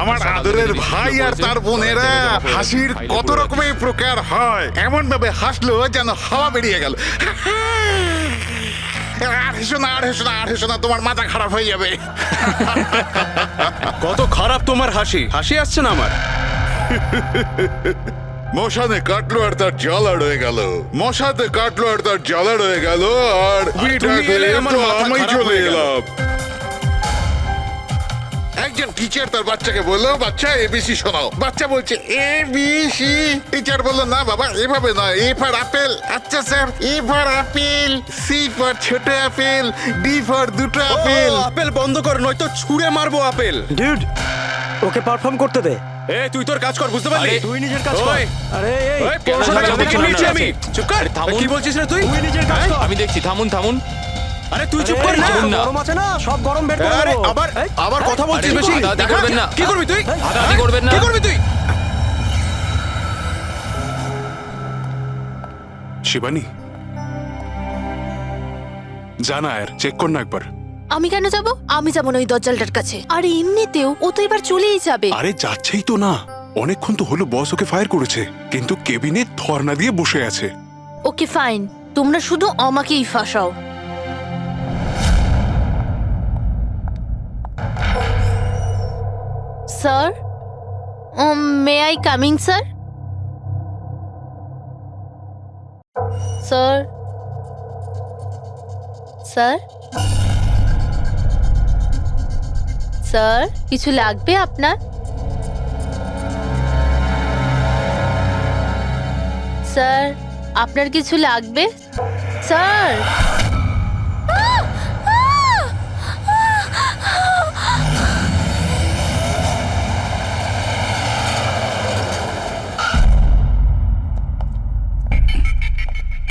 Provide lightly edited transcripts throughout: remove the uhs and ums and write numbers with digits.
আমার আদরের ভাই আর তার বোনেরা হাসির কত রকমের প্রকার হয়, এমন ভাবে হাসলো যেন হাওয়া বেরিয়ে গেল। আর হেসো না, আর হেসো না, আর হেসো না, তোমার মাথা খারাপ হয়ে যাবে। কত খারাপ তোমার হাসি, হাসি আসছে না আমার। মশানে কাটলো আর তার জ্বালা রয়ে গেল, মশাতে কাটলো আর তার জ্বালা রয়ে গেল, আর তুমি এলে আমার মাথা আমি খারাপ চলে হয়ে গেল। এলাম। একজন টিচার তার বাচ্চাকে বললো, বাচ্চা এবিসি শোনাও। বাচ্চা বলছে এবিসি। টিচার বললো, না বাবা এভাবে নয়, এ ফর আপেল। আচ্ছা sir, A for apple, C for ছোট আপেল, ডি ফর দুটো আপেল। আপেল বন্ধ কর, নয়তো ছুঁড়ে মারবো আপেল। ডিউড, ওকে পারফর্ম করতে দে। এ তুই তোর কাজ কর, বুঝতে পারলি? তুই নিজের কাজ কর। ওই, আরে এই ওই, 500 টাকা কেন বিক্রি নিয়েছি আমি। চুপ কর। থামুন। কি বলছিস রে তুই? তুই নিজের কাজ কর। আমি দেখছি, থামুন থামুন। আরে তুই চুপ কর না। থামুন না। গরম আছে না, সব গরম বের করে আরে দেবো। আবার এই, আবার কথা বলছিস আরে, বেশি। হাতাহাতি দেখা, করবেন না। কি করবি তুই? হাতাহাতি করবেন না। কি করবি তুই? শিবানী, জানা আর চেক কর না একবার। আমি কেন যাব? আমি যাব না ওই দজ্জালটার কাছে। আর এমনিতেও ও তো এবার চলেই যাবে। আরে যাচ্ছেই তো না, অনেকক্ষণ তো হলো বস ওকে ফায়ার করেছে, কিন্তু কেবিনে ধর্ণা দিয়ে বসে আছে। ওকে ফাইন, তোমরা শুধু আমাকেই ফাঁসাও। Sir, may I coming sir? Sir, sir, sir, কিছু লাগবে আপনার? স্যার, আপনার কিছু লাগবে? স্যার,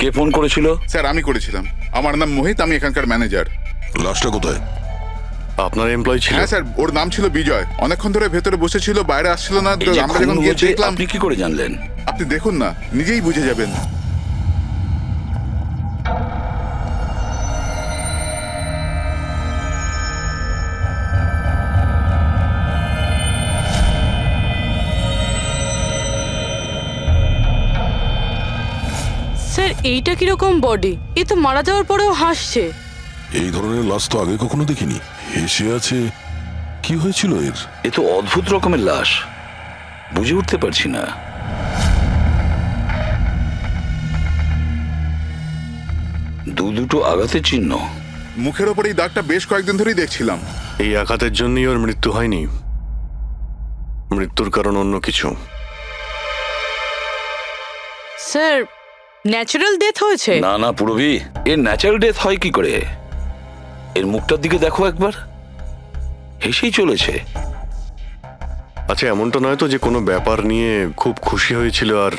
কে ফোন করেছিল? স্যার আমি করেছিলাম, আমার নাম মোহিত, আমি এখানকার ম্যানেজার। লাশটা কোথায়? আপনার এমপ্লয়ি ছিল? হ্যাঁ স্যার, ওর নাম ছিল বিজয়, অনেকক্ষণ ধরে ভেতরে বসেছিল, বাইরে আসছিল না। তো এই যে আমরা খুন যখন গিয়ে হয়েছে, দেখলাম। আপনি কি করে জানলেন? আপনি দেখুন না, নিজেই বুঝে যাবেন। স্যার, এইটা কিরকম বডি? এ তো মারা যাওয়ার পরেও হাসছে। এই ধরনের লাশ তো আগে কখনো দেখিনি। হেসে আছে, কি হয়েছিল এর? এ তো অদ্ভুত রকমের লাশ, বুঝে উঠতে পারছি না। দুটো আঘাতের চিহ্ন। মুখের ওপর এই দাগটা বেশ কয়েকদিন ধরেই দেখছিলাম। এই আঘাতের জন্যই ওর মৃত্যু হয়নি, মৃত্যুর কারণ অন্য কিছু। স্যার, ন্যাচারাল ডেথ হয়েছে? না না পুরবি, এর ন্যাচারাল ডেথ হয় কি করে? এর মুখটার দিকে দেখো একবার, হেসেই চলেছে। আচ্ছা, এমনটা নয় তো যে কোনো ব্যাপার নিয়ে খুব খুশি হয়েছিল আর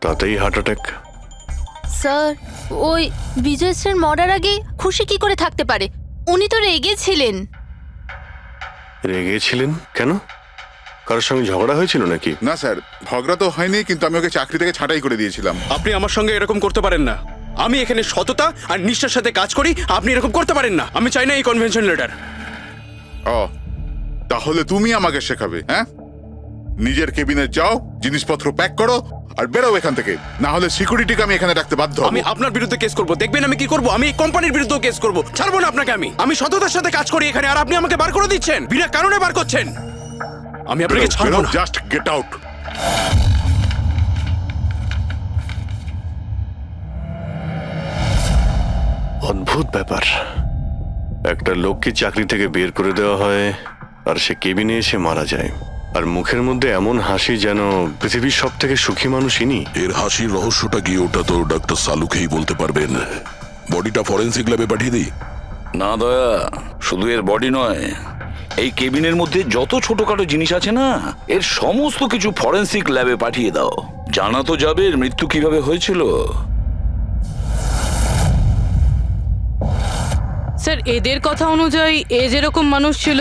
তাতেই হার্ট অ্যাটাক? স্যার, ওই বিজয় স্যার মরার আগে খুশি কি করে থাকতে পারে? উনি তো রেগেছিলেন। রেগেছিলেন কেন? কারোর সঙ্গে ঝগড়া হয়েছিল নাকি? না স্যার, ঝগড়া তো হয়নি, কিন্তু আমি ওকে চাকরি থেকে ছাঁটাই করে দিয়েছিলাম। আপনি আমার সঙ্গে এরকম করতে পারেন না। আমি এখানে সততা আর নিষ্ঠার সাথে কাজ করি, আপনি এরকম করতে পারেন না। আমি চাই না এই কনভেনশন লেটার। ও, তাহলে তুমি আমাকে শেখাবে? হ্যাঁ, নিজের কেবিনে যাও, জিনিসপত্র প্যাক করো আর বেরো এখান থেকে, না হলে সিকিউরিটিকে আমি এখানে রাখতে বাধ্য হব। আমি আপনার বিরুদ্ধে কেস করব, দেখবেন আমি কি করব। আমি এই কোম্পানির বিরুদ্ধেও কেস করব। ছাড়বো না আপনাকে। আমি সততার সাথে কাজ করি এখানে, আর আপনি আমাকে বার করে দিচ্ছেন, বিনা কারণে বার করছেন। আমি আপনাকে ছাড়বো না। Just get out. অদ্ভুত ব্যাপার, একটা লোককে চাকরি থেকে বের করে দেওয়া হয় আর সে কেবিনে এসে মারা যায়, আর মুখের মধ্যে এমন হাসি যেন পৃথিবীর সব থেকে সুখী মানুষ ইনি। এর হাসির রহস্যটা কি, ওটা তো ডাক্তার সালুকেই বলতে পারবেন। বডিটা ফরেন্সিক ল্যাবে পাঠিয়ে দিই? না দয়া, শুধু এর বডি নয়, এই কেবিনের মধ্যে যত ছোটখাটো জিনিস আছে না, এর সমস্ত কিছু ফরেন্সিক ল্যাবে পাঠিয়ে দাও। জানা তো যাবে এর মৃত্যু কিভাবে হয়েছিল। স্যার, এদের কথা অনুযায়ী এ যেরকম মানুষ ছিল,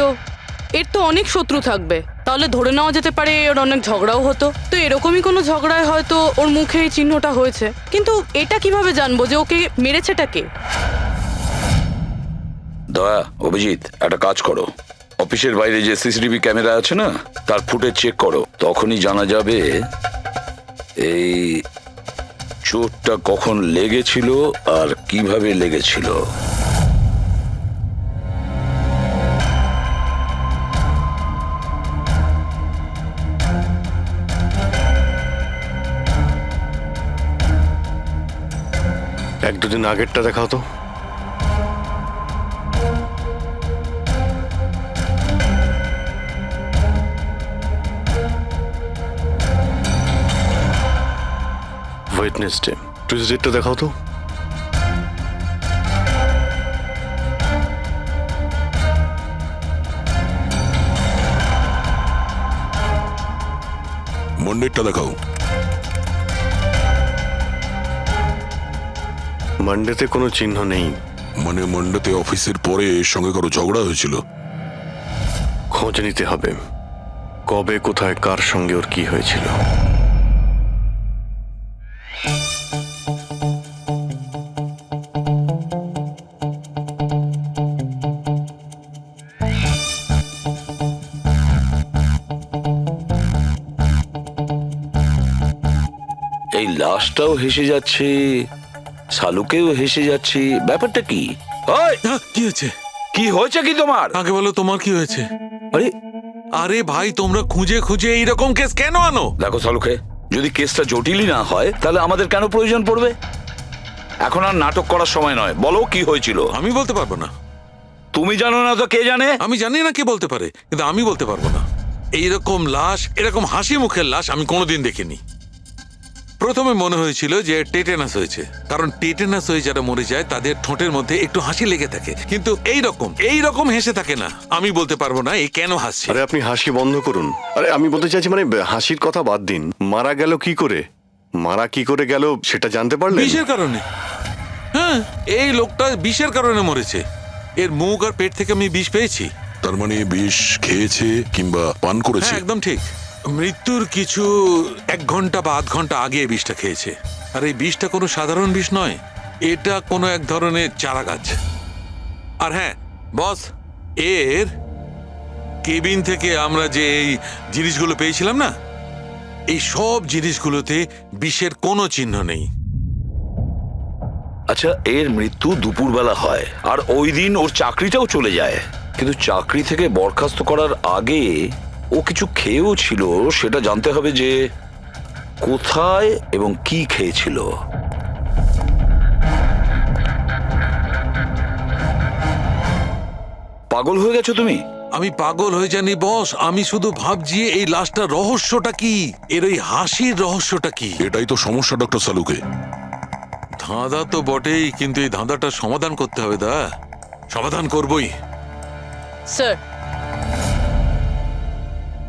এর তো অনেক শত্রু থাকবে। তাহলে ধরে নেওয়া যেতে পারে ওর অনেক ঝগড়াও হতো। তো এরকমই কোনো ঝগড়ায় হয়তো ওর মুখে এই চিহ্নটা হয়েছে। কিন্তু এটা কিভাবে জানবো যে ওকে মেরেছেটা কে? দয়া, অভিজিৎ, একটা কাজ করো, অফিসের বাইরে যে সিসিটিভি ক্যামেরা আছে না, তার ফুটেজ চেক করো। তখনই জানা যাবে এই চোটটা কখন লেগেছিল আর কিভাবে লেগেছিল। এক দুদিন আগেরটা দেখাও তো। ওয়েডনেসডে, টুইসডেটা দেখাও তো। মন্ডেরটা দেখাও। মানডেতে কোনো চিহ্ন নেই। মানে মন্ডেতে অফিসের পরে এর সঙ্গে কারো ঝগড়া হয়েছিল? খোঁজ নিতে হবে, কবে কোথায় কার সঙ্গে ওর কি হয়েছিল। এই লাশটাও হেসে যাচ্ছে, শালুকেও হেসে যাচ্ছে, ব্যাপারটা কি? ওই, কি হয়েছে? কি হয়েছে কি তোমার? আগে বলো তোমার কি হয়েছে? আরে আরে ভাই, তোমরা খুঁজে খুঁজে এইরকম কেস কেন আনো? দেখো শালুকে, যদি কেসটা জটিলই না হয় তাহলে আমাদের কেন প্রয়োজন পড়বে? এখন আর নাটক করার সময় নয়, বলো কি হয়েছিল। আমি বলতে পারবো না। তুমি জানো না তো কে জানে? আমি জানি না কে বলতে পারে, কিন্তু আমি বলতে পারবো না। এইরকম লাশ, এরকম হাসি মুখের লাশ আমি কোনোদিন দেখিনি। প্রথমে মনে হয়েছিল যে টেটেনাস হয়েছে, কারণ টেটেনাস হয়ে যারা মরে যায় তাদের ঠোঁটের মধ্যে একটু হাসি লেগে থাকে, কিন্তু এইরকম হেসে থাকে না। আমি বলতে পারবো না এই কেন হাসছে। আরে আপনি হাসি বন্ধ করুন। আরে আমি বলতে চাইছি, মানে হাসির কথা বাদ দিন, মারা গেল কি করে, মারা কি করে গেল সেটা জানতে পারলেন? বিষের কারণে। হ্যাঁ, এই লোকটা বিষের কারণে মরেছে। এর মুখ আর পেট থেকে আমি বিষ পেয়েছি। তার মানে বিষ খেয়েছে কিংবা পান করেছে? হ্যাঁ, একদম ঠিক। মৃত্যুর কিছু 1 ঘন্টা বা আধ ঘন্টা আগে এই বিষটা খেয়েছে। আর এই বিষটা কোনো সাধারণ বিষ নয়, এটা কোনো এক ধরনের চারা গাছ। আর হ্যাঁ বস, এর কেবিন থেকে আমরা যে এই জিনিসগুলো পেয়েছিলাম না, এই সব জিনিসগুলোতে বিষের কোনো চিহ্ন নেই। আচ্ছা, এর মৃত্যু দুপুরবেলা হয় আর ওই দিন ওর চাকরিটাও চলে যায়, কিন্তু চাকরি থেকে বরখাস্ত করার আগে ও কিছু খেয়েও ছিল। সেটা জানতে হবে যে কোথায় এবং কি খেয়েছিল। পাগল হয়ে গেছো তুমি? আমি পাগল হয়ে জানি বস, আমি শুধু ভাবছি এই লাশটার রহস্যটা কি, এর ওই হাসির রহস্যটা কি। এটাই তো সমস্যা ডক্টর সালুকে। ধাঁধা তো বটেই, কিন্তু এই ধাঁধাটার সমাধান করতে হবে। সমাধান করবই। স্যার,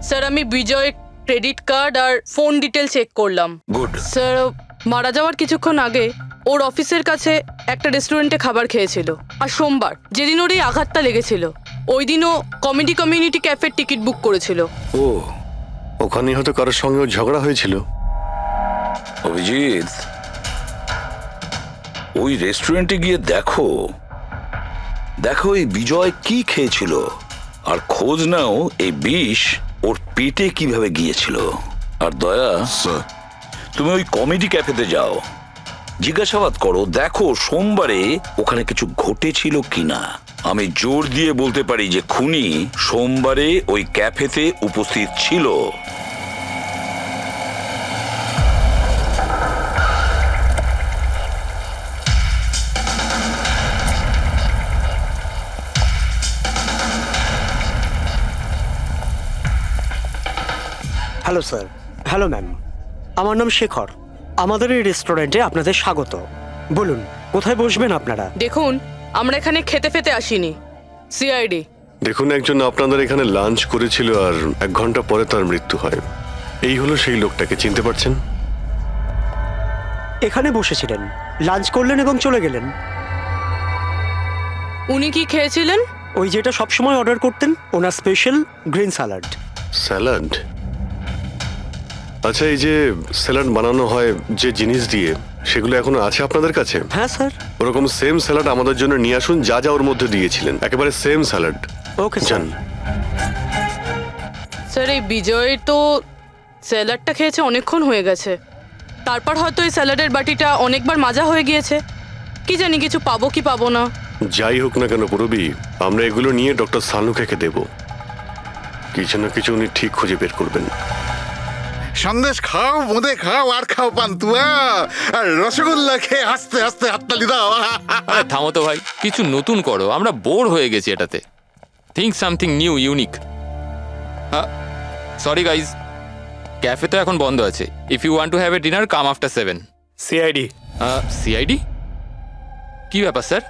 স্যার আমি বিজয়ের ক্রেডিট কার্ড আর ফোন ডিটেল চেক করলাম। গুড। স্যার, মারা যাওয়ার কিছুক্ষণ আগে ওর অফিসের কাছে একটা রেস্টুরেন্টে খাবার খেয়েছিল। আর সোমবার, যেদিন ওর এই আঘাতটা লেগেছিল, ওই দিনও কমেডি কমিউনিটি ক্যাফের টিকিট বুক করেছিল। ও, ওখানে হয়তো কারোর সঙ্গে ওর ঝগড়া হয়েছিল। অভিজিৎ, ওই রেস্টুরেন্টে গিয়ে দেখো এই বিজয় কি খেয়েছিল, আর খোঁজ নাও এই বিষ ওর পেটে কিভাবে গিয়েছিল। আর দয়া, স্যার, তুমি ওই কমেডি ক্যাফেতে যাও, জিজ্ঞাসাবাদ করো, দেখো সোমবারে ওখানে কিছু ঘটেছিল কিনা। আমি জোর দিয়ে বলতে পারি যে খুনি সোমবারে ওই ক্যাফেতে উপস্থিত ছিল। Hello sir. হ্যালো ম্যাম, আমার নাম শেখর। আমাদের এই রেস্টুরেন্টে আপনাদের স্বাগত। বলুন কোথায় বসবেন আপনারা? দেখুন, আমরা এখানে খেতে ফেতে আসিনি, সিআইডি। দেখুন, একজন আপনাদের এখানে লাঞ্চ করেছিল আর 1 ঘন্টা পরে তার মৃত্যু হয়। এই হলো সেই লোকটাকে, চিনতে পারছেন? এখানে বসেছিলেন, লাঞ্চ করলেন এবং চলে গেলেন। উনি কি খেয়েছিলেন? ওই যেটা সবসময় অর্ডার করতেন, ওনার স্পেশাল গ্রিন স্যালাড। স্যালাড? আচ্ছা, এই যে স্যালাড বানানো হয় যে জিনিস দিয়ে, সেগুলো এখনো আছে আপনাদের কাছে? হ্যাঁ স্যার। ওরকম সেম স্যালাড আমাদের জন্য নিয়ে আসুন, যা যা ওর মধ্যে দিয়েছিলেন, একেবারে সেম স্যালাড। ওকে জান। স্যার। স্যার এই বিজয় তো স্যালাডটা খেয়েছে অনেকক্ষণ হয়ে গেছে, তারপর হয়তো এই স্যালাডের বাটিটা অনেকবার মাজা হয়ে গিয়েছে। কি জানি কিছু পাবো কি পাবো না। যাই হোক না কেন পুরবি, আমরা এগুলো নিয়ে ডক্টর সালুকে দেব। কিছু না কিছু উনি ঠিক খুঁজে বের করবেন। সন্দেশ খাও, বোঁদে খাও, আর খাও পান্তুয়া, আর রসগোল্লা খেয়ে হাসতে হাসতে হাততালি দাও। আরে থামো তো ভাই, কিছু নতুন করো, আমরা বোর হয়ে গেছি এটাতে। Think something new, unique. Sorry guys, cafe তো এখন বন্ধ আছে। If you want to have a dinner, come after 7। CID. CID? কি ব্যাপার স্যার?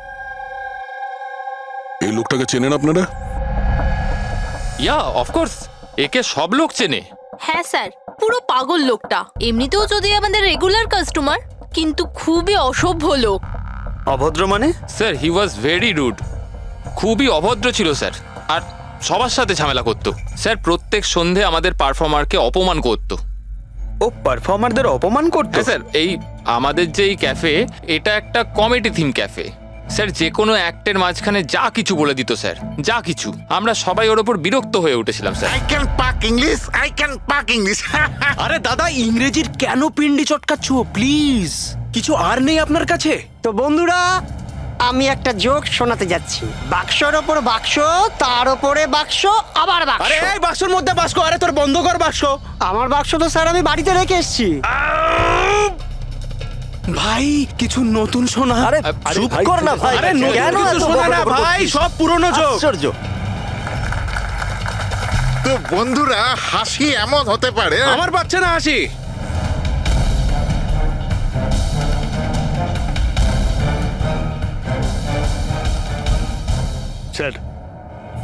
এই লোকটাকে চেনেন আপনারা? ইয়া অফকোর্স, একে সব লোক চেনে। হ্যাঁ স্যার, পুরো পাগল লোকটা। এমনিতেও যদি আমাদের রেগুলার কাস্টমার, কিন্তু খুবই অসভ্য লোক। অভদ্র মানে? Sir he was very rude, খুবই অভদ্র ছিল স্যার। আর সবার সাথে ঝামেলা করতো স্যার। প্রত্যেক সন্ধে আমাদের পারফর্মারকে অপমান করতো। ও পারফর্মারদের অপমান করতো? হ্যাঁ স্যার, এই আমাদের যে এই ক্যাফে, এটা একটা কমেডি থিম ক্যাফে স্যার। যে কোনো অ্যাক্টের মাঝখানে যা কিছু বলে দিত স্যার, যা কিছু। আমরা সবাই ওর ওপর বিরক্ত হয়ে উঠেছিলাম স্যার। আই ক্যান পাক ইংলিশ, আই ক্যান পাক ইংলিশ। আরে দাদা, ইংরেজির কেন পিন্ডি চটকাচ্ছ? প্লিজ, কিছু আর নেই আপনার কাছে? তো বন্ধুরা, আমি একটা জোক শোনাতে যাচ্ছি। বাক্সর ওপর বাক্স, তার ওপরে বাক্স, আবার বাক্স। আরে এই বাক্সর মধ্যে বাক্স, আরে তোর বন্ধ কর বাক্স। আমার বাক্স তো স্যার আমি বাড়িতে রেখে এসেছি। ভাই কিছু নতুন শোনা। আরে চুপ কর না ভাই। আরে নতুন কেন কিছু এত শোনা না বকবক ভাই, করছিস? সব পুরনো জোক। আশ্চর্য। তো বন্ধুরা, হাসি এমন হতে পারে। আমার বাচ্চা না হাসি। স্যার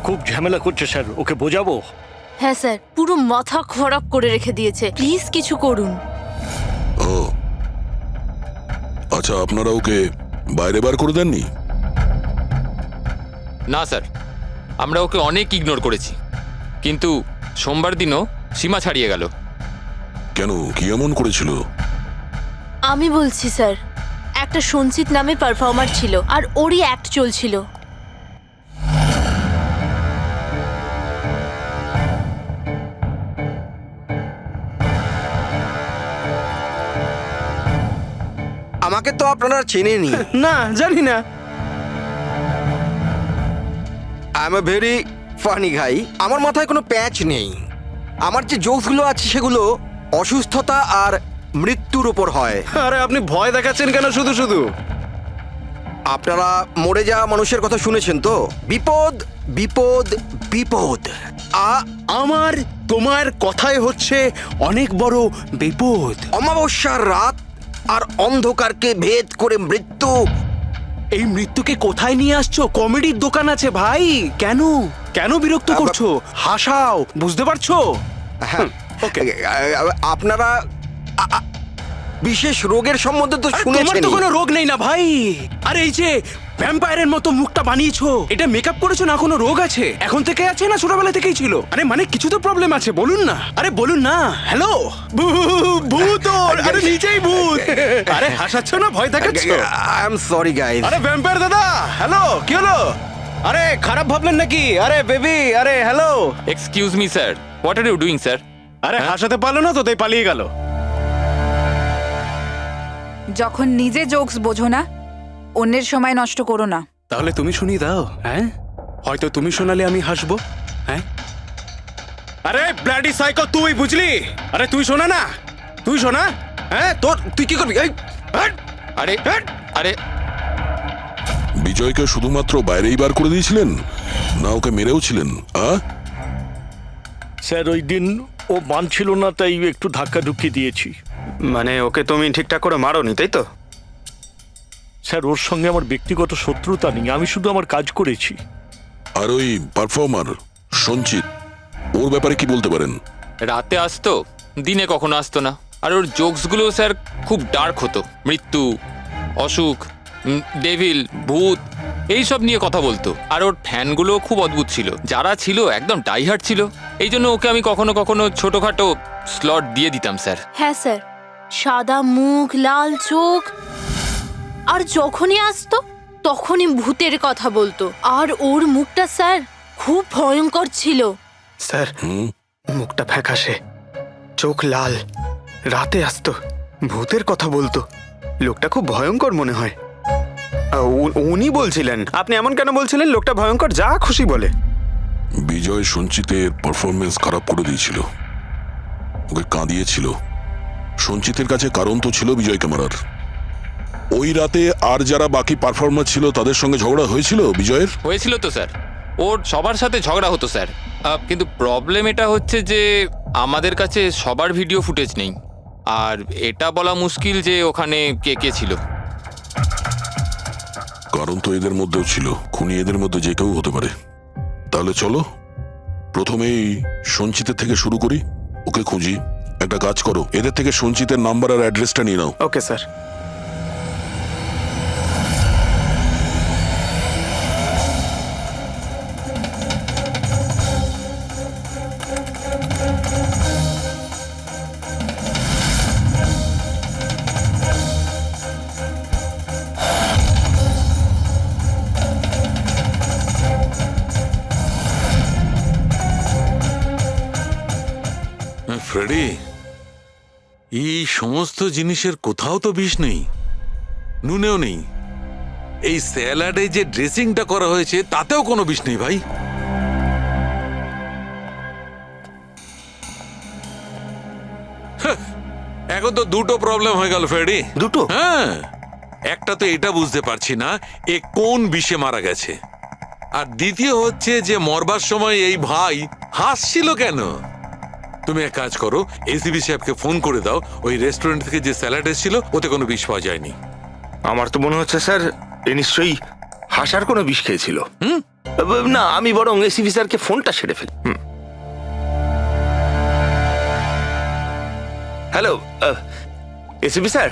খুব ঝামেলা করছে স্যার, ওকে বোঝাবো? হ্যাঁ স্যার, পুরো মাথা খারাপ করে রেখে দিয়েছে। প্লিজ কিছু করুন। ও আচ্ছা, আপনারা ওকে বাইরে বার করে দেননি? না স্যার, আমরা ওকে অনেক ইগনোর করেছি, কিন্তু সোমবার দিনও সীমা ছাড়িয়ে গেল। কেন, কি এমন করেছিল? আমি বলছি স্যার, একটা সঞ্চিত নামে পারফর্মার ছিল, আর ওরই অ্যাক্ট চলছিল। আমাকে তো আপনারা চেনেনি। না, জানি না। I am a very funny guy. আমার মাথায় কোনো প্যাচ নেই। আমার যে জোকসগুলো আছে সেগুলো অসুস্থতা আর মৃত্যুর উপর হয়। আরে আপনি ভয় দেখাচ্ছেন কেন শুধু শুধু? আপনারা মরে যাওয়া মানুষের কথা শুনেছেন তো? বিপদ বিপদ বিপদ। আমার তোমার কথাই হচ্ছে অনেক বড় বিপদ। অমাবস্যার রাত আর অন্ধকারকে ভেদ করে মৃত্যু। এই মৃত্যুকে কোথায় নিয়ে আসছো? কমেডির দোকান আছে ভাই। কেন কেন বিরক্ত করছো? হাসাও, বুঝতে পারছো? হ্যাঁ, ওকে। আপনারা বিশেষ রোগের সম্বন্ধে তো তোমার শুনেছেন। তো কোনো রোগ নেই না ভাই। আরে এই যে ভ্যাম্পায়ারের মতো মুখটা বানিয়েছো, এটা মেকআপ করেছো না? কোনো রোগ আছে? এখন থেকে আছে না ছোটবেলা থেকেই ছিল? আরে মানে কিছু তো প্রবলেম আছে, বলুন না। আরে বলুন না। হ্যালো, ভূত! আরে নিজেই ভূত। আরে হাসাচ্ছ না, ভয় দেখাচ্ছ? I am sorry guys. আরে ভ্যাম্পায়ার দাদা, হ্যালো, কি হলো? আরে খারাপ ভাবলেন নাকি? আরে বেবি, আরে hello. Excuse me sir, what are you doing sir? আরে হাসাতে পারলো না তো, তাই পালিয়ে গেল। যখন নিজে জোকস বোঝো না, অন্যের সময় নষ্ট করো না। তাহলে তুমি শুনিয়ে দাও। হ্যাঁ, হয়তো তুমি শোনালে আমি হাসবো। হ্যাঁ, আরে ব্লাডি সাইকো, তুই বুঝলি? আরে তুই শোনা না, তুই শোনা। হ্যাঁ, তোর তুই কি করবি? এই, হাট! আরে আরে বিজয়কে শুধুমাত্র বাইরেই বার করে দিয়েছিলেন, না ওকে মেরেও ছিলেন? স্যার ওই দিন ও মানছিল না, তাই একটু ধাক্কা ঢুকিয়ে দিয়েছি। মানে ওকে তুমি ঠিকঠাক করে মারোনি, তাই তো? স্যার ওর সঙ্গে আমার ব্যক্তিগত শত্রুতা নেই, আমি শুধু আমার কাজ করেছি। আর ওই পারফর্মার সঞ্চিত, ওর ব্যাপারে কি বলতে পারেন? রাতে আসতো, দিনে কখনো আসতো না। আর ওর জোকসগুলো স্যার খুব ডার্ক হতো। মৃত্যু, অসুখ, ডেভিল, ভূত, এইসব নিয়ে কথা বলতো। আর ওর ফ্যানগুলো খুব অদ্ভুত ছিল, যারা ছিল একদম ডাইহার্ট ছিল। এই জন্য ওকে আমি কখনো কখনো ছোটখাটো স্লট দিয়ে দিতাম স্যার। হ্যাঁ স্যার, সাদা মুখ, লাল চোখ, আর যখনই আসতো তখনই ভূতের কথা বলতো। আর ওর মুখটা স্যার খুব ভয়ঙ্কর ছিল। স্যার মুখটা ফ্যাকাশে, চোখ লাল, রাতে আসতো, ভূতের কথা বলতো। লোকটা খুব ভয়ঙ্কর মনে হয়। উনি বলছিলেন, আপনি এমন কেন বলছিলেন? লোকটা ভয়ঙ্কর, যা খুশি বলে। বিজয় সঞ্চিতের পারফরমেন্স খারাপ করে দিয়েছিল, ওকে কাঁদিয়েছিল। সঞ্চিতের কাছে কারণ তো ছিল বিজয়কে মারার। ওই রাতে আর যারা বাকি পারফর্মার ছিল তাদের সঙ্গে ঝগড়া হয়েছিল বিজয়ের। হয়েছিল তো স্যার, ওর সবার সাথে ঝগড়া হতো স্যার। কিন্তু প্রবলেম এটা হচ্ছে যে আমাদের কাছে সবার ভিডিও ফুটেজ নেই, আর এটা বলা মুশকিল যে ওখানে কে কে ছিল। কারণ তো এদের মধ্যেও ছিল, খুনি এদের মধ্যে যে কেউ হতে পারে। তাহলে চলো প্রথমেই সঞ্চিতের থেকে শুরু করি, ওকে খুঁজি। একটা কাজ করো, এদের থেকে সঞ্চিতের নাম্বার আর অ্যাড্রেসটা নিয়ে নাও। Okay sir. ফ্রেডি, এই সমস্ত জিনিসের কোথাও তো বিষ নেই, নুনেও নেই। এই স্যালাডে যে ড্রেসিংটা করা হয়েছে তাতেও কোনো বিষ নেই ভাই। এখন তো দুটো প্রবলেম হয়ে গেল ফ্রেডি। দুটো? হ্যাঁ, একটা তো এটা বুঝতে পারছি না এ কোন বিষে মারা গেছে, আর দ্বিতীয় হচ্ছে যে মরবার সময় এই ভাই হাসছিল কেন। তুমি এক কাজ করো, এসিবি সাহেবকে ফোন করে দাও, ওই রেস্টুরেন্ট থেকে যে স্যালাড এসেছিল ওতে কোনো বিষ পাওয়া যায়নি। আমার তো মনে হচ্ছে স্যার এ নিশ্চয়ই হাসার কোনো বিষ খেয়েছিল। না, আমি বরং এসিবি স্যারকে ফোনটা সেরে ফেলি। Hello ACB sir.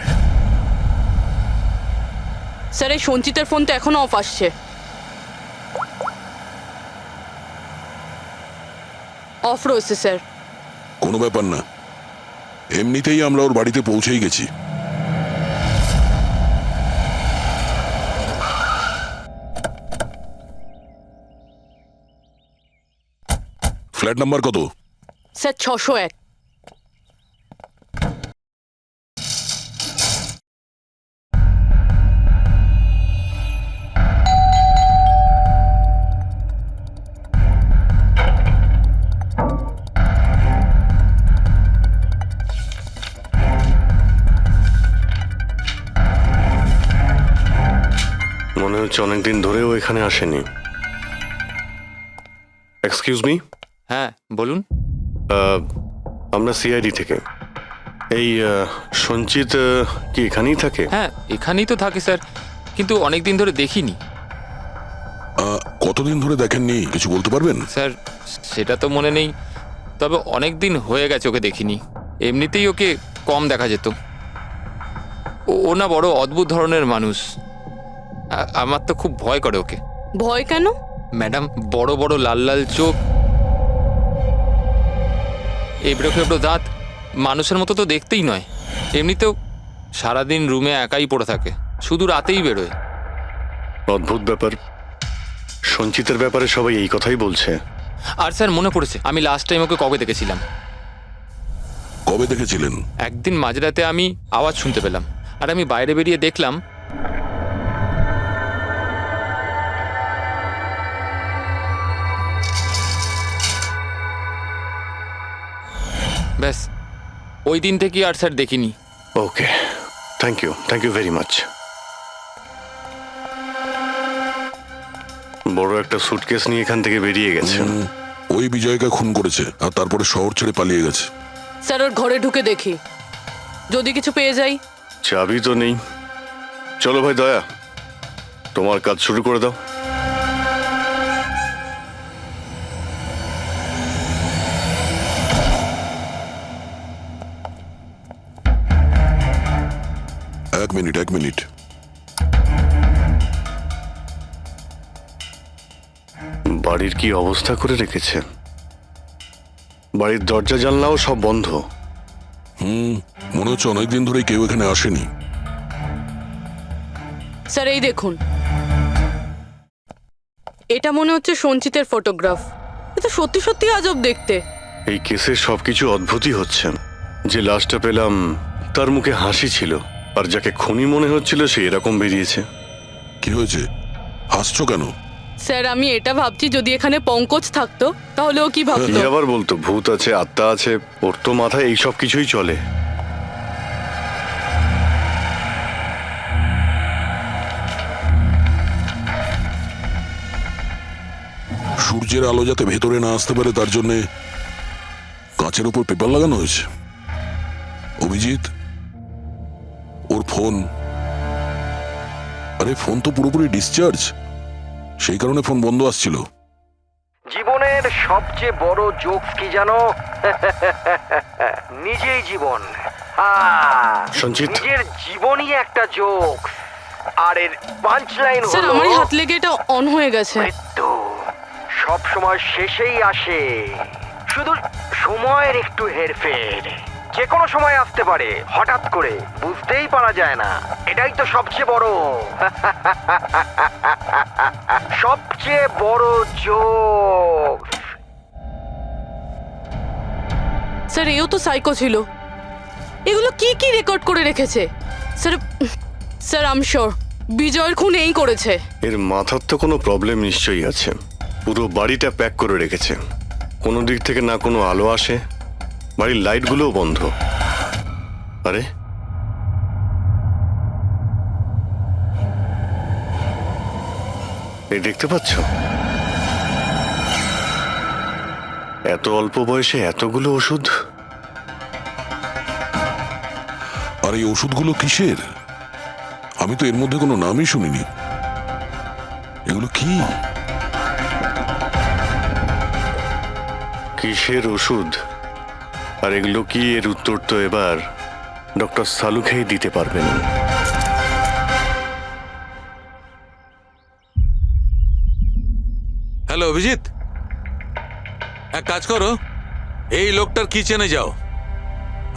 স্যার এই সঞ্চিতের ফোন তো এখনো অফ আসছে। অফ রয়েছে স্যার। কোনো ব্যাপার না, এমনিতেই আমরা ওর বাড়িতে পৌঁছেই গেছি। ফ্ল্যাট নাম্বার কত? স্যার 601। মনে হচ্ছে অনেকদিন ধরেও এখানে আসেনি। Excuse me. হ্যাঁ বলুন। আমরা সিআইডি থেকে। এই সঞ্চিত কি এখানেই থাকে? হ্যাঁ এখানেই তো থাকে স্যার, কিন্তু অনেক দিন ধরে দেখিনি। কতদিন ধরে দেখেননি কিছু বলতে পারবেন? স্যার সেটা তো মনে নেই, তবে অনেক দিন হয়ে গেছে ওকে দেখিনি। এমনিতেই ওকে কম দেখা যেত। ও না বড় অদ্ভুত ধরনের মানুষ, আমার তো খুব ভয় করে ওকে। ভয় কেন? ম্যাডাম, বড় বড় লাল লাল চোখ, এবড়ো খেবড়ো দাঁত, মানুষের মতো তো দেখতেই নয়। এমনিতেও সারাদিন রুমে একাই পড়ে থাকে, শুধু রাতেই বেরোয়। অদ্ভুত ব্যাপার। সঞ্চিতের ব্যাপারে সবাই এই কথাই বলছে। আর স্যার মনে পড়েছে, আমি লাস্ট টাইম ওকে কবে দেখেছিলাম। কবে দেখেছিলেন? একদিন মাঝরাতে আমি আওয়াজ শুনতে পেলাম, আর আমি বাইরে বেরিয়ে দেখলাম ব্যাস। ওই দিন থেকে আর স্যার দেখিনি। ওকে, থ্যাংক ইউ ভেরি মাচ। বড় একটা সুটকেস নিয়ে এখান থেকে বেরিয়ে গেছে। ওই বিজয়কে খুন করেছে আর তারপরে শহর ছেড়ে পালিয়ে গেছে। স্যার ওর ঘরে ঢুকে দেখি, যদি কিছু পেয়ে যাই। চাবি তো নেই। চলো ভাই দয়া, তোমার কাজ শুরু করে দাও। এক মিনিট। বাড়ির কি অবস্থা করে রেখেছে। বাড়ির দরজা জানলাও সব বন্ধ। মনে হচ্ছে অনেকদিন ধরে কেউ এখানে আসেনি। স্যার এই দেখুন, এটা মনে হচ্ছে সঞ্চিতের ফটোগ্রাফ। এটা সত্যি সত্যি আজব দেখতে। এই কেসে সবকিছু অদ্ভুতই হচ্ছে। যে লাশটা পেলাম তার মুখে হাসি ছিল, আর যাকে খুনি মনে হচ্ছিল সে এরকম বেরিয়েছে। কি হয়েছে, হাসছো কেন? স্যার আমি এটা ভাবছি যদি এখানে পঙ্কজ থাকতো তাহলে ও কি ভাবতো। কি আবার বলতো, ভূত আছে, আত্মা আছে, ওর তো মাথায় এই সব কিছুই চলে। সূর্যের আলো যাতে ভেতরে না আসতে পারে তার জন্য কাঁচের উপর পেপার লাগানো হয়েছে। অভিজিৎ, ওর ফোন, আরে ফোন তো পুরোপুরি ডিসচার্জ, সেই কারণে ফোন বন্ধ আসছিল। জীবনের সবচেয়ে বড় জোকস কি জানো? নিজেই জীবন। সঞ্চিত, নিজের জীবনই একটা জোকস, আর এর পাঞ্চ লাইন স্যার হলো আমারই হাত লেগে এটা অন হয়ে গেছে। মৃত্যু সব সময় শেষেই আসে, শুধু সময়ের একটু হেরফের। যে কোনো সময় আসতে পারে, হঠাৎ করে, বুঝতেই পারা যায় না। এটাই তো সবচেয়ে বড় সবচেয়ে বড় জোক। স্যার এও তো সাইকো ছিল। এগুলো কি কি রেকর্ড করে রেখেছে? Sir sir I am sure বিজয়ের খুন এই করেছে। এর মাথার তো কোনো প্রবলেম নিশ্চয়ই আছে। পুরো বাড়িটা প্যাক করে রেখেছে, কোনো দিক থেকে না কোনো আলো আসে, বাড়ির লাইটগুলোও বন্ধ। আরে এই দেখতে পাচ্ছ, এত অল্প বয়সে এতগুলো ওষুধ। আর এই ওষুধগুলো কিসের? আমি তো এর মধ্যে কোনো নামই শুনিনি। এগুলো কি? কিসের ওষুধ আর এগুলো কি, এর উত্তর তো এবার ডক্টর সালুখেই দিতে পারবেন। হ্যালো অভিজিৎ, এক কাজ করো, এই লোকটার কিচেনে যাও,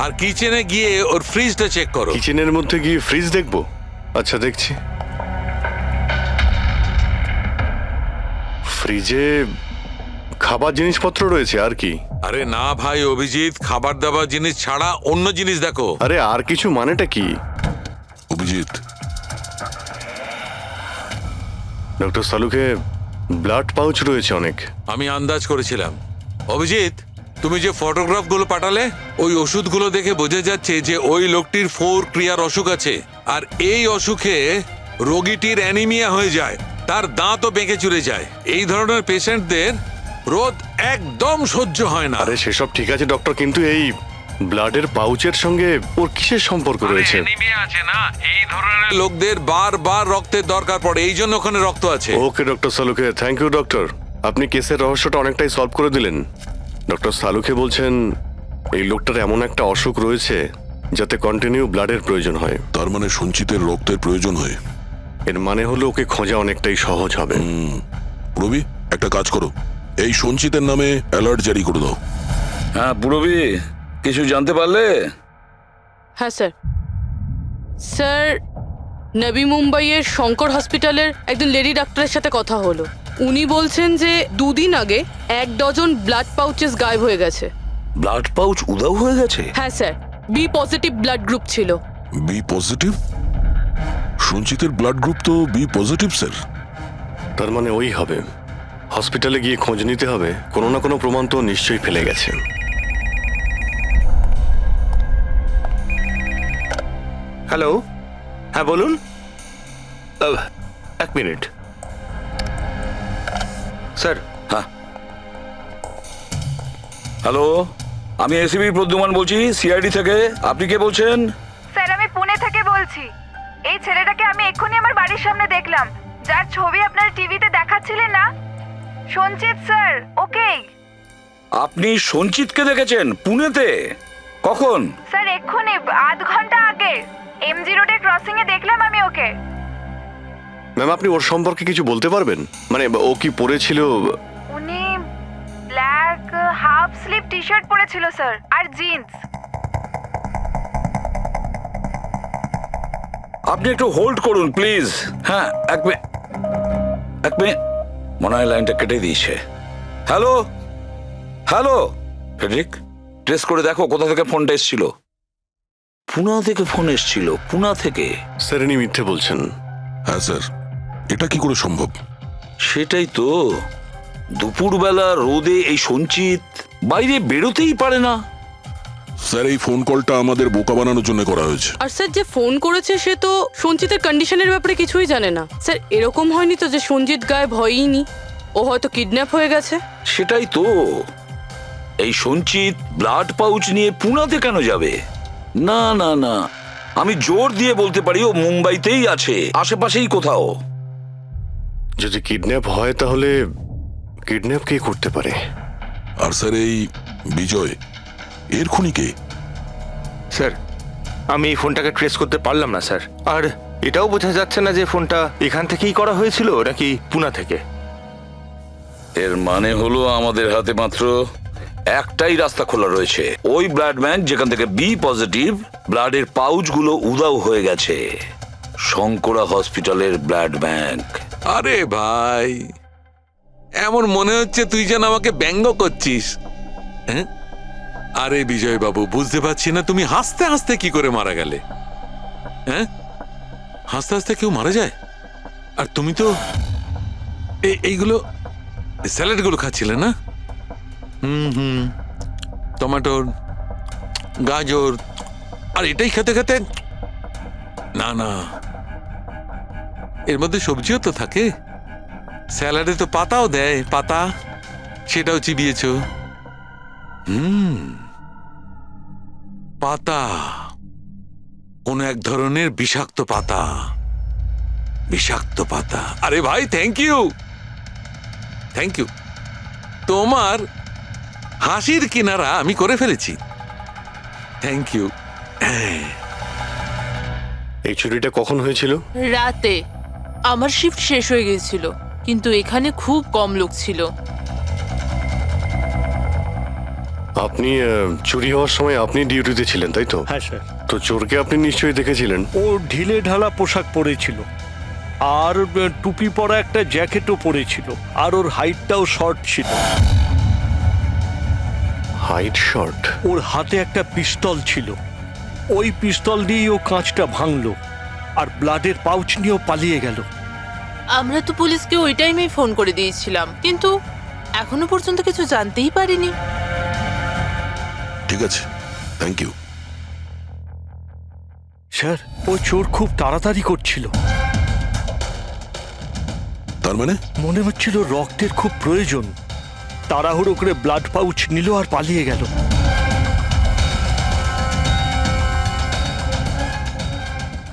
আর কিচেনে গিয়ে ওর ফ্রিজটা চেক করো। কিচেনের মধ্যে গিয়ে ফ্রিজ দেখবো? আচ্ছা দেখছি। ফ্রিজে খাবার জিনিসপত্র রয়েছে, আর কি? আরে না ভাই অভিজিৎ, খাবার দাবার জিনিস ছাড়া অন্য জিনিস দেখো। আরে আর কিছু মানেটা কি? অভিজিৎ, ডক্টর সালুকে ব্লাড পাউচ রয়েছে অনেক। আমি আন্দাজ করেছিলাম। অভিজিৎ, তুমি যে ফটোগ্রাফগুলো পাঠালে, ওই ওষুধগুলো দেখে বোঝা যাচ্ছে যে ওই লোকটির 4 ক্রিয়ার অসুখ আছে, আর এই অসুখে রোগীটির অ্যানিমিয়া হয়ে যায়, তার দাঁতও বেঁকে চুরে যায়। এই ধরনের পেশেন্টদের রোদ একদম সহ্য হয় না। আরে সেসব ঠিক আছে ডক্টর, কিন্তু এই ব্লাডের পাউচের সঙ্গে ওর কিসের সম্পর্ক রয়েছে? অ্যানিমিয়া আছে না, এই ধরনের লোকদের বারবার রক্তের দরকার পড়ে, এই জন্য ওখানে রক্ত আছে। ওকে ডক্টর সালুকে, থ্যাংক ইউ ডক্টর, আপনি কেসের রহস্যটা অনেকটাই সলভ করে দিলেন। ডক্টর সালুকে বলছেন এই লোকটার এমন একটা অসুখ রয়েছে যাতে কন্টিনিউ ব্লাডের প্রয়োজন হয়। তার মানে সঞ্চিতের রক্তের প্রয়োজন হয়। এর মানে হলো ওকে খোঁজা অনেকটাই সহজ হবে। রবি, একটা কাজ করো, এই সঞ্চিতের নামে অ্যালার্ট জারি করে দাও। হ্যাঁ পুরবি, কিছু জানতে পারলে? হ্যাঁ স্যার। স্যার নবী মুম্বাইয়ের শঙ্কর হসপিটালের একজন লেডি ডাক্তারের সাথে কথা হলো। উনি বলছেন যে 2 দিন আগে 1 ডজন ব্লাড পাউচেস গায়েব হয়ে গেছে। ব্লাড পাউচ উধাও হয়ে গেছে? হ্যাঁ sir, B positive blood group ছিল। B positive? সঞ্চিতের ব্লাড গ্রুপ তো বি পজিটিভ স্যার। তার মানে ওই হবে। হসপিটালে গিয়ে খোঁজ নিতে হবে, কোনো না কোনো প্রমাণ তো নিশ্চয়ই ফেলে গেছে। হ্যালো, হ্যাঁ বলুন। 1 মিনিট স্যার। হ্যাঁ হ্যালো, আমি এসিবি প্রদ্যুমান বলছি, সিআইডি থেকে। আপনি কে বলছেন? স্যার আমি পুনে থেকে বলছি। এই ছেলেটাকে আমি এক্ষুনি আমার বাড়ির সামনে দেখলাম, যার ছবি আপনার টিভিতে দেখাচ্ছিলেন না, সঞ্চিত স্যার। ওকে আপনি সঞ্চিতকে দেখেছেন পুনেতে? কখন? স্যার এক্ষুনি 1/2 ঘন্টা আগে এমজি রোডের ক্রসিং এ দেখলাম আমি ওকে। ম্যাম আপনি ওর সম্পর্কে কিছু বলতে পারবেন? মানে ও কি পরেছিল? উনি black half sleeve T shirt পরেছিল স্যার, আর জিন্স। আপনি একটু হোল্ড করুন প্লিজ। হ্যাঁ এক মিনিট। মনে হয় লাইনটা কেটে দিয়েছে। হ্যালো হ্যালো ফ্রেডরিক, ট্রেস করে দেখো কোথা থেকে ফোনটা এসেছিল। পুনা থেকে ফোন এসেছিল, পুনা থেকে। স্যার ইনি মিথ্যে বলছেন। হ্যাঁ স্যার, এটা কি করে সম্ভব? সেটাই তো, দুপুরবেলা রোদে এই সঞ্চিত বাইরে বেরোতেই পারে না। স্যার এই ফোন কলটা আমাদের বোকা বানানোর জন্য করা হয়েছে। আর স্যার যে ফোন করেছে সে তো সঞ্জিতের কন্ডিশনের ব্যাপারে কিছুই জানে না। স্যার এরকম হয়নি তো যে সঞ্জিত গায়েব হয়ইনি, ও হয়তো কিডন্যাপ হয়ে গেছে? সেটাই তো, এই সঞ্চিত ব্লাড পাউচ নিয়ে পুনাতে কেন যাবে? না না না, আমি জোর দিয়ে বলতে পারি ও মুম্বাইতেই আছে, আশেপাশেই কোথাও। যদি কিডন্যাপ হয় তাহলে কিডন্যাপ কে করতে পারে? আর স্যার এই বিজয়, এর খুনি কে? স্যার আমি এই ফোনটাকে ট্রেস করতে পারলাম না স্যার, আর এটাও বোঝা যাচ্ছে না যে ফোনটা এখান থেকেই করা হয়েছিল নাকি পুনা থেকে। এর মানে হলো আমাদের হাতে মাত্র একটাই রাস্তা খোলা রয়েছে, ওই ব্লাড ব্যাংক যেখান থেকে বি পজিটিভ ব্লাডের পাউচগুলো উধাও হয়ে গেছে, শঙ্করা হসপিটালের ব্লাড ব্যাংক। আরে ভাই, এমন মনে হচ্ছে তুই যেন আমাকে ব্যঙ্গ করছিস। হ্যাঁ? আরে বিজয় বাবু, বুঝতে পারছি না তুমি হাসতে হাসতে কি করে মারা গেলে। হ্যাঁ, হাসতে হাসতে কেউ মারা যায়? আর তুমি তো এইগুলো স্যালাড গুলো খাচ্ছিলে না? টমেটোর, গাজর, আর এটাই খেতে খেতে। না না, এর মধ্যে সবজিও তো থাকে, স্যালাডে তো পাতাও দেয়, পাতা, সেটাও চিবিয়েছ। পাতা, কোন এক ধরনের বিষাক্ত পাতা, বিষাক্ত পাতা। আরে ভাই, থ্যাংক ইউ, থ্যাংক ইউ। তোমার হাসির কিনারা আমি করে ফেলেছি, থ্যাংক ইউ। এই চুরিটা কখন হয়েছিল? রাতে। আমার শিফট শেষ হয়ে গিয়েছিল, কিন্তু এখানে খুব কম লোক ছিল। আপনি চুরি হওয়ার সময় আপনি ডিউটিতে ছিলেন, তাই তো? হ্যাঁ স্যার। তো চোরকে আপনি নিশ্চয়ই দেখেছিলেন। ও ঢিলে ঢালা পোশাক পরেছিল, আর টুপি পরা একটা জ্যাকেটও পরেছিল, আর ওর হাইটটাও শর্ট ছিল। Height short? ওর হাতে একটা পিস্তল ছিল, ওই পিস্তল দিয়েই ও কাঁচটা ভাঙলো, আর ব্লাডের পাউচ নিয়েও পালিয়ে গেল। আমরা তো পুলিশকে ওই টাইমেই ফোন করে দিয়েছিলাম, কিন্তু এখনো পর্যন্ত কিছু জানতেই পারিনি। ঠিক আছে, থ্যাংক ইউ। স্যার ও চোর খুব তাড়াতাড়ি করছিল, তার মানে? মনে হচ্ছিল রক্তের খুব প্রয়োজন, তাড়াহুড়ো করে ব্লাড পাউচ নিল আর পালিয়ে গেল।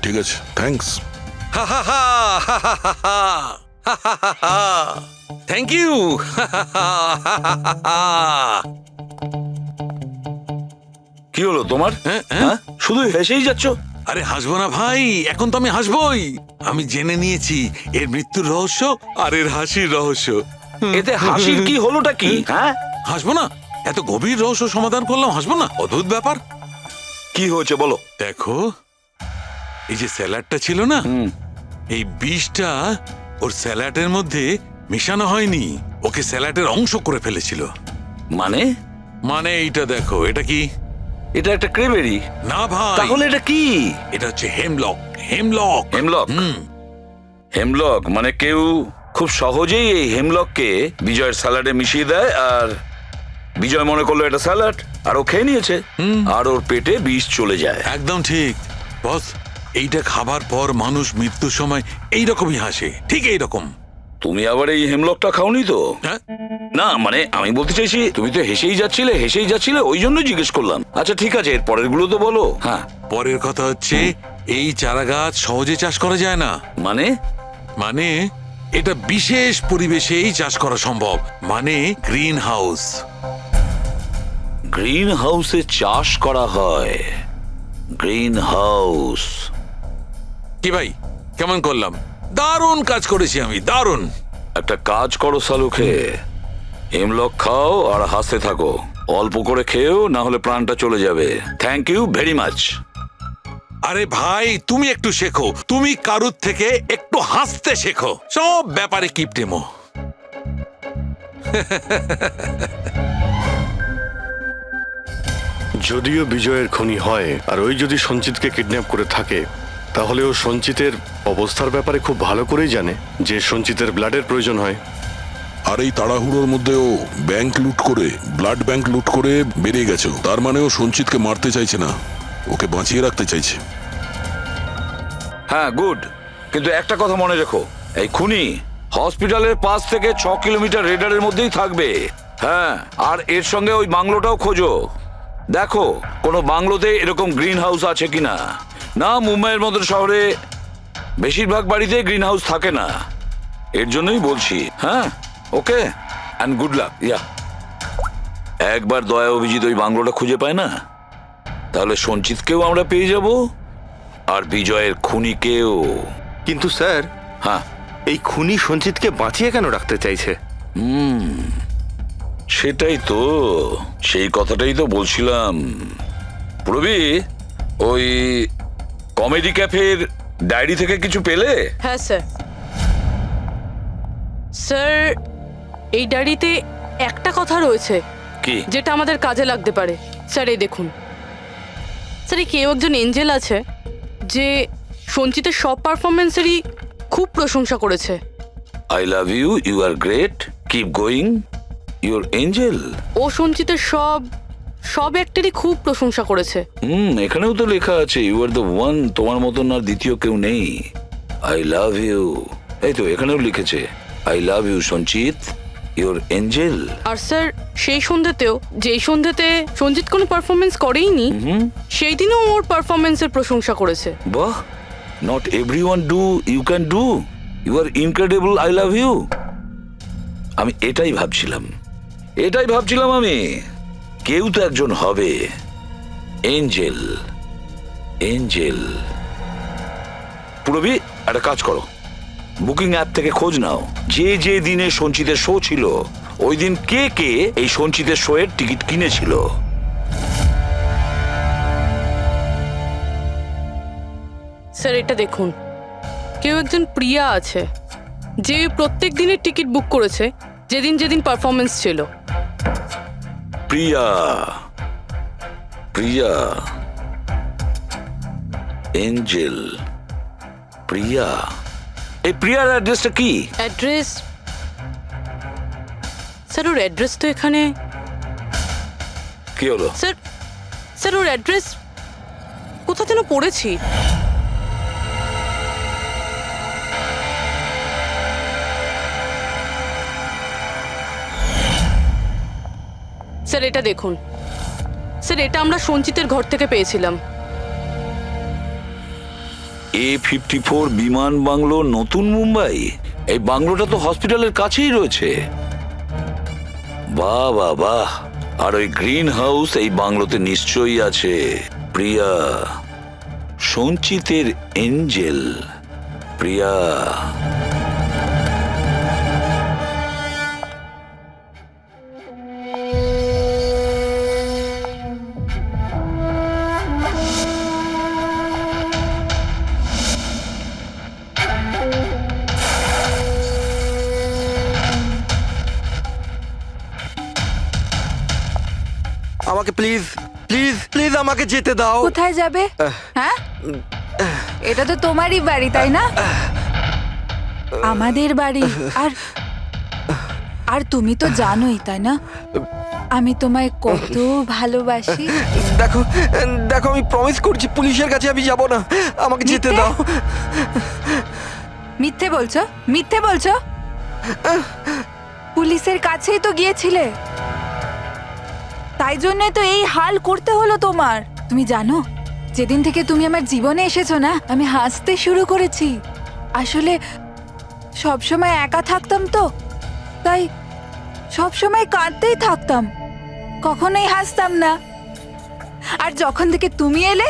ঠিক আছে, থ্যাঙ্কস। Thank you. কি হলো তোমার? হ্যাঁ, শুধু হেসেই যাচ্ছ। আরে হাসবো না ভাই, এখন তো আমি হাসবোই। আমি জেনে নিয়েছি এর মৃত্যুর রহস্য আর এর হাসির রহস্য। এতে হাসির কি হলোটা কি? হ্যাঁ, হাসবো না? এত গভীর রহস্য সমাধান করলাম, হাসবো না? অদ্ভুত ব্যাপার। কি হয়েছে বলো। দেখো, এই যে স্যালাডটা ছিল না, এই বিষটা ওর স্যালাডের মধ্যে মিশানো হয়নি, ওকে স্যালাডের অংশ করে ফেলেছিল। মানে? মানে এইটা দেখো, এটা কি? এটা একটা ক্রেবেরি। না ভাই। তাহলে এটা কি? এটা হচ্ছে হেমলক। হেমলক। হেমলক? হেমলক মানে কেউ খুব সহজেই এই হেমলককে বিজয়ের স্যালাডে মিশিয়ে দেয়, আর বিজয় মনে করলো এটা স্যালাড, আর ও খেয়ে নিয়েছে, আর ওর পেটে বিষ চলে যায়। একদম ঠিক বস। এইটা খাবার পর মানুষ মৃত্যুর সময় এইরকমই হাসে, ঠিক এইরকম। তুমি আবার এই হেমলকটা খাওনি তো? না মানে আমি বলতে চাইছি, তুমি তো হেসেই যাচ্ছিলে, ওই জন্য জিজ্ঞেস করলাম। আচ্ছা ঠিক আছে, এর পরের গুলো তো বলো। হ্যাঁ, পরের কথা হচ্ছে এই চারা গাছ সহজে চাষ করা যায় না। মানে? মানে এটা বিশেষ পরিবেশেই চাষ করা সম্ভব, মানে গ্রিন হাউস। গ্রিন হাউসে চাষ করা হয়? Green house? কি ভাই, কেমন করলাম? দারুণ কাজ করেছি আমি, দারুণ। একটা কাজ করো সালুকে, হেমলক খাও আর হাসতে থাকো। অল্প করে খেয়েও, না হলে প্রাণটা চলে যাবে। Thank you very much. আরে ভাই, তুমি একটু শেখো, তুমি কারুর থেকে একটু হাসতে শেখো। সব ব্যাপারে কিপটেমো। যদিও বিজয়ের খুনি হয় আর ওই যদি সঞ্চিতকে কিডন্যাপ করে থাকে, তাহলে ও সঞ্চিতের অবস্থার ব্যাপারে খুব ভালো করেই জানে যে সঞ্চিতের ব্লাডের প্রয়োজন হয়। আর এই তাড়াহুড়োর মধ্যে ও ব্যাংক লুট করে, ব্লাড ব্যাংক লুট করে বেরিয়ে গেছে। তার মানে ও সঞ্চিতকে মারতে চাইছে না, ওকে বাঁচিয়ে রাখতে চাইছে। হ্যাঁ, গুড। কিন্তু একটা কথা মনে রেখো, এই খুনি হসপিটালের 5 থেকে 6 কিলোমিটার রেডারের মধ্যেই থাকবে। হ্যাঁ, আর এর সঙ্গে ওই বাংলোটাও খোঁজো। দেখো কোনো বাংলোতে এরকম গ্রিন হাউস আছে কিনা। না, মুম্বাইয়ের মতো শহরে বেশিরভাগ বাড়িতে গ্রিন হাউস থাকে না। এর জন্যই বলছি। হ্যাঁ, ওকে, অ্যান্ড গুড লাক। ইয়া, একবার দয়া অভিজিৎ ওই বাংলোটা খুঁজে পায় না, তাহলে সঞ্চিতকেও আমরা পেয়ে যাব, আর বিজয়ের খুনিকেও। কিন্তু স্যার, হ্যাঁ, এই খুনি সঞ্চিতকে বাঁচিয়ে কেন রাখতে চাইছে? সেটাই তো, সেই কথাটাই তো বলছিলাম। প্রবি, ওই কমেডি ক্যাফের ডায়েরি থেকে কিছু পেলে? হ্যাঁ স্যার। স্যার, এই ডায়েরিতে একটা কথা রয়েছে কি? যেটা আমাদের কাজে লাগতে পারে। স্যার, এই দেখুন। স্যার, এই কেউ একজন এঞ্জেল আছে যে সঞ্চিতের সব পারফরমেন্সেরই খুব প্রশংসা করেছে। I love you, you are great, keep going, your angel. ও সঞ্চিতের সব অ্যাক্টেরই খুব প্রশংসা করেছে। এখানেও তো লেখা আছে, ইউ আর দ্য ওয়ান, তোমার মতন আর দ্বিতীয় কেউ নেই। আই লাভ ইউ, এই তো এখানেও লিখেছে, আই লাভ ইউ সঞ্চিত, ইউর এঞ্জেল। আর স্যার, সেই সন্ধ্যেতেও, যেই সন্ধ্যেতে সঞ্জিত কোনো পারফরমেন্স করেইনি, সেই দিনও ওর পারফরমেন্সের প্রশংসা করেছে। বাহ, not everyone do, you can do, you are incredible, I love you. আমি এটাই ভাবছিলাম আমি, কেউ তো একজন হবে এঞ্জেল। পুরবি, একটা কাজ করো, বুকিং অ্যাপ থেকে খোঁজ নাও যে দিনে সঞ্চিতের শো ছিল, ওই দিন কে এই সঞ্চিতের শো এর টিকিট কিনেছিল। স্যার, এটা দেখুন, কেউ একজন প্রিয়া আছে যে প্রত্যেক দিনের টিকিট বুক করেছে যেদিন পারফরমেন্স ছিল। প্রিয়া, এঞ্জেল, প্রিয়া। এই প্রিয়ার অ্যাড্রেসটা কি? অ্যাড্রেস? স্যার, ওর অ্যাড্রেস তো এখানে। কি হলো? স্যার, ওর অ্যাড্রেস কোথা যেন পড়েছি। স্যার, এটা দেখুন। স্যার, এটা আমরা সঞ্চিতের ঘর থেকে পেয়েছিলাম। A54 বিমান বাংলো, নতুন মুম্বাই। এই বাংলোটা তো হসপিটালের কাছেই রয়েছে। বাহ বাহ বাহ। আর ওই গ্রিন হাউস এই বাংলোতে নিশ্চয়ই আছে। প্রিয়া, সঞ্চিতের এঞ্জেল, প্রিয়া। আমাকে প্লিজ প্লিজ প্লিজ আমাকে যেতে দাও। কোথায় যাবে? হ্যাঁ, এটা তো তোমারই বাড়ি, তাই না? আমাদের বাড়ি। আর তুমি তো জানোই, তাই না, আমি তোমায় কত ভালোবাসি। দেখো দেখো, আমি প্রমিস করছি পুলিশের কাছে আমি যাব না, আমাকে যেতে দাও। মিথ্যে বলছো? পুলিশের কাছেই তো গিয়েছিলে, তাই জন্যই তো এই হাল করতে হলো তোমার। তুমি জানো, যেদিন থেকে তুমি আমার জীবনে এসেছো না, আমি হাসতে শুরু করেছি। আসলে সবসময় একা থাকতাম তো, তাই সবসময় কাঁদতেই থাকতাম, কখনোই হাসতাম না। আর যখন থেকে তুমি এলে,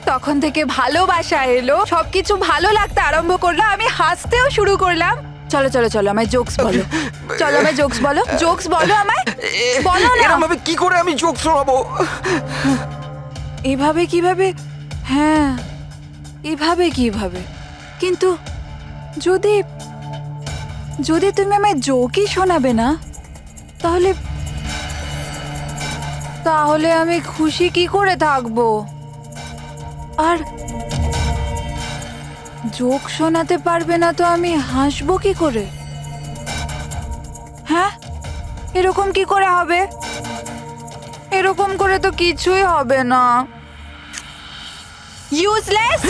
তখন থেকে ভালোবাসা এলো, সবকিছু ভালো লাগতে আরম্ভ করলো, আমি হাসতেও শুরু করলাম। চলো চলো চলো, আমায় জোকস বলো। চলো, আমায় জোকস বলো। জোকস বলো আমায়, বলো না। এরকম কি করে আমি জোক শোনাবো? এভাবে কিভাবে? হ্যাঁ, এভাবে কিভাবে? কিন্তু যদি তুমি আমায় জোকই শোনাবে না, তাহলে তাহলে আমি খুশি কি করে থাকবো? আর জোক শোনাতে পারবে না তো আমি হাসবো কি করে? হ্যাঁ, এরকম কি করে হবে? এরকম করে তো কিছুই হবে না। ইউজলেস,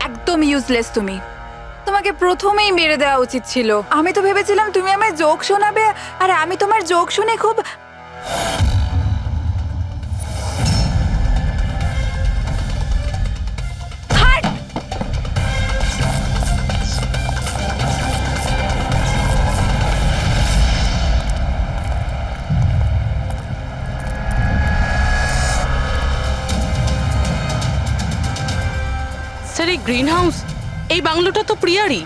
একদম ইউজলেস তুমি। তোমাকে প্রথমেই মেরে দেওয়া উচিত ছিল। আমি তো ভেবেছিলাম তুমি আমায় জোক শোনাবে, আর আমি তোমার জোক শুনে খুব হাট! স্যার, এই গ্রিন হাউস, এই বাংলোটা তো প্রিয়ারই।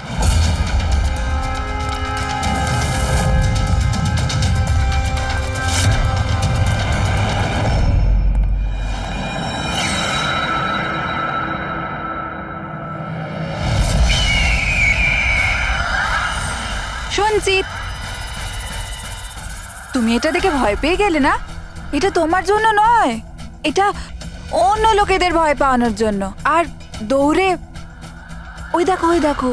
সঞ্চিত, তুমি এটা দেখে ভয় পেয়ে গেলে না? এটা তোমার জন্য নয়, এটা অন্য লোকেদের ভয় পাওয়ানোর জন্য। আর দৌড়ে ওই দেখো, ওই দেখো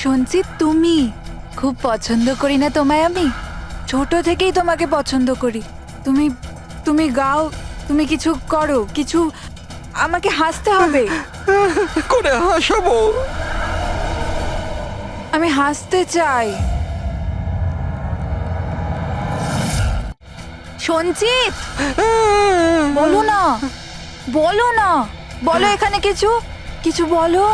সঞ্চিত, তুমি খুব পছন্দ করি না তোমায় আমি? ছোট থেকেই তোমাকে পছন্দ করি। তুমি তুমি গাও, তুমি কিছু করো, কিছু আমাকে হাসতে হবে। করে হাসাবো? আমি হাসতে চাই। সঞ্চিত, বলো না, বলো না, বলো এখানে কিছু কিছু বলো।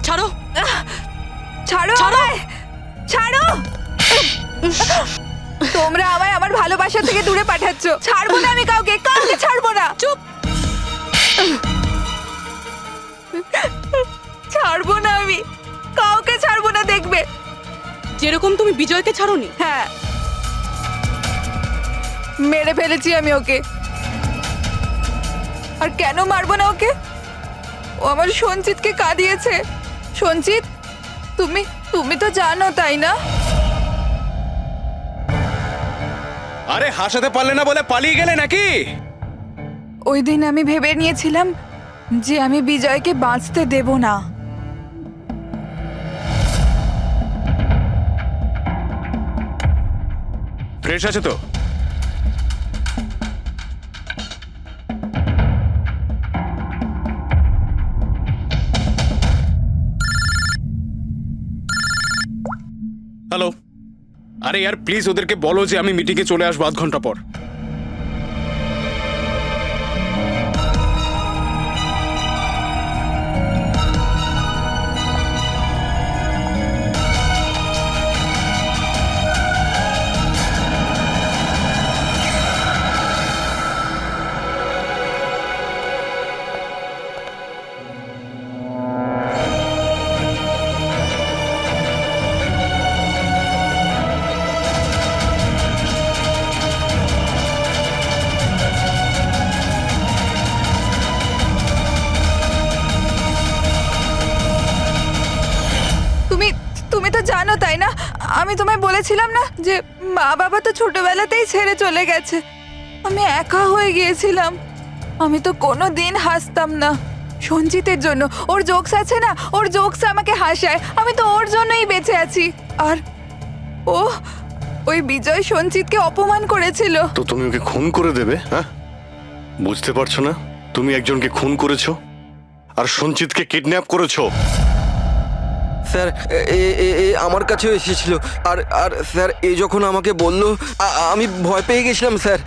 ছাড়ো, ছাড়ো, আমায় ছাড়ো। তোমরা আমায় আমার ভালোবাসা থেকে দূরে পাঠাচ্ছ। ছাড়বো না আমি কাউকে, কাউকে ছাড়বো না। চুপ। ছাড়বো না আমি কাউকে, ছাড়বো না, দেখবে। যেরকম তুমি বিজয়কে ছাড়োনি। হ্যাঁ, মেরে ফেলেছি আমি ওকে। আর কেন মারবো না ওকে? ও আমার সঞ্চিতকে কাঁদিয়েছে। সঞ্চিত, তুমি তুমি তো জানো, তাই না? আরে হাসাতে পারলে না বলে পালিয়ে গেলে নাকি? ওই দিন আমি ভেবে নিয়েছিলাম যে আমি বিজয়কে বাঁচতে দেব না। ফ্রেশ আছে তো? হ্যালো, আরে यार প্লিজ ওদেরকে বলো যে আমি মিটিংয়ে চলে আসবো আধ ঘন্টা পর। তুমি তো জানো, তাই না? আমি তোমায় বলেছিলাম না যে মা বাবা তো ছোটবেলাতেই ছেড়ে চলে গেছে। আমি একা হয়ে গিয়েছিলাম। আমি তো কোনো দিন হাসতাম না সঞ্জিতের জন্য। ওর জোকস আছে না, ওর জোকস আমাকে হাসায়। আমি তো ওর জন্যই বেঁচে আছি। আর ও ওই বিজয় সঞ্জিতকে অপমান করেছিল। তো তুমি ওকে খুন করে দেবে? হ্যাঁ, বুঝতে পারছো না? তুমি একজনকে খুন করেছো আর সঞ্চিতকে কিডন্যাপ করেছো। স্যার, আমার কাছেও এসেছিল। আর আর স্যার, যখন আমাকে বলল, আমি ভয় পেয়ে গেছিলাম স্যার।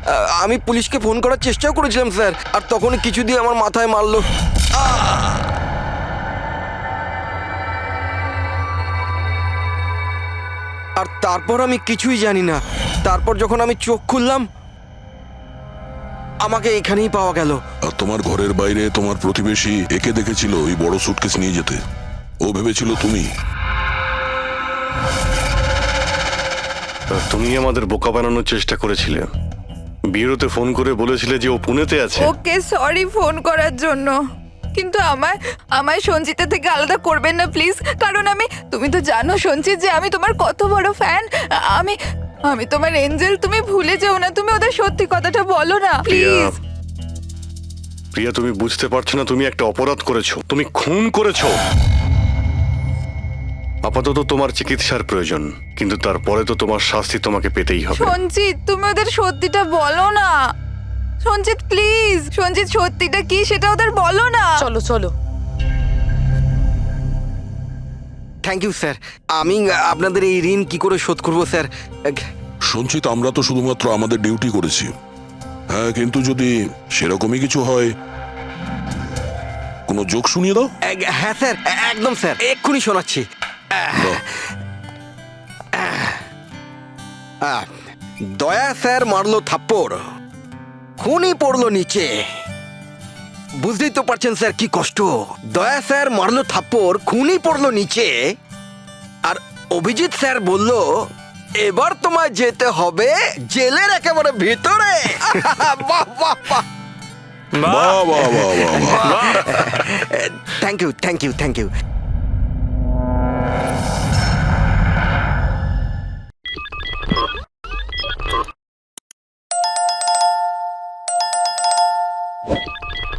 আমি পুলিশকে ফোন করার চেষ্টাও করেছিলাম স্যার। আর তখন কিছু দিয়ে আমার মাথায় মারলো। আর তারপর আমি কিছুই জানি না। তারপর যখন আমি চোখ খুললাম, আমাকে এখানেই পাওয়া গেল। আর তোমার ঘরের বাইরে তোমার প্রতিবেশী একে দেখেছিল ওই বড় সুটকেস নিয়ে যেতে। ও ভেবেছিল তুমি। তুমি আমাদের বোকা বানানোর চেষ্টা করেছিলে। বিয়েরোতে ফোন করে বলেছিলে যে ও পুনেতে আছে। ওকে সরি ফোন করার জন্য, কিন্তু আমায় সঞ্চিতা থেকে আলাদা করবেন না প্লিজ, কারণ তুমি তো জানো সঞ্চিত যে আমি তোমার কত বড় ফ্যান। আমি তোমার এঞ্জেল, তুমি ভুলে যেও না, তুমি ওদের সত্যি কথাটা বলো না প্রিয়া, প্লিজ। প্রিয়া তুমি বুঝতে পারছো না, তুমি একটা অপরাধ করেছো, তুমি খুন করেছো। আপাতত তোমার চিকিৎসার প্রয়োজন, কিন্তু তারপরে তো তোমার শাস্তি তোমাকে পেতেই হবে। সঞ্চিত তুমি ওদের সত্যিটা বলো না। সঞ্চিত প্লিজ, সঞ্চিত সত্যিটা কি সেটা ওদের বলো না। চলো চলো। Thank you sir. আমি আপনাদের এই ঋণ কি করে শোধ করব স্যার? সঞ্চিত, আমরা তো শুধুমাত্র আমাদের ডিউটি করেছি। হ্যাঁ, কিন্তু যদি সেরকমই কিছু হয়, কোনো জোক শুনিয়ে দাও। হ্যাঁ স্যার, একদম স্যার, এক্ষুনি শোনাচ্ছি। দয়া স্যার মারলো থাপ্পড়, খুনি পড়লো নিচে। বুঝতেই তো পারছেন স্যার কি কষ্ট। দয়া স্যার মারলো থাপ্পড়, খুনি পড়লো নিচে, আর অভিজিৎ স্যার বলল এবার তোমায় যেতে হবে জেলের একেবারে ভিতরে। বাহ বাহ বাহ। বাহ বাহ বাহ বাহ বাহ। Thank you thank you thank you.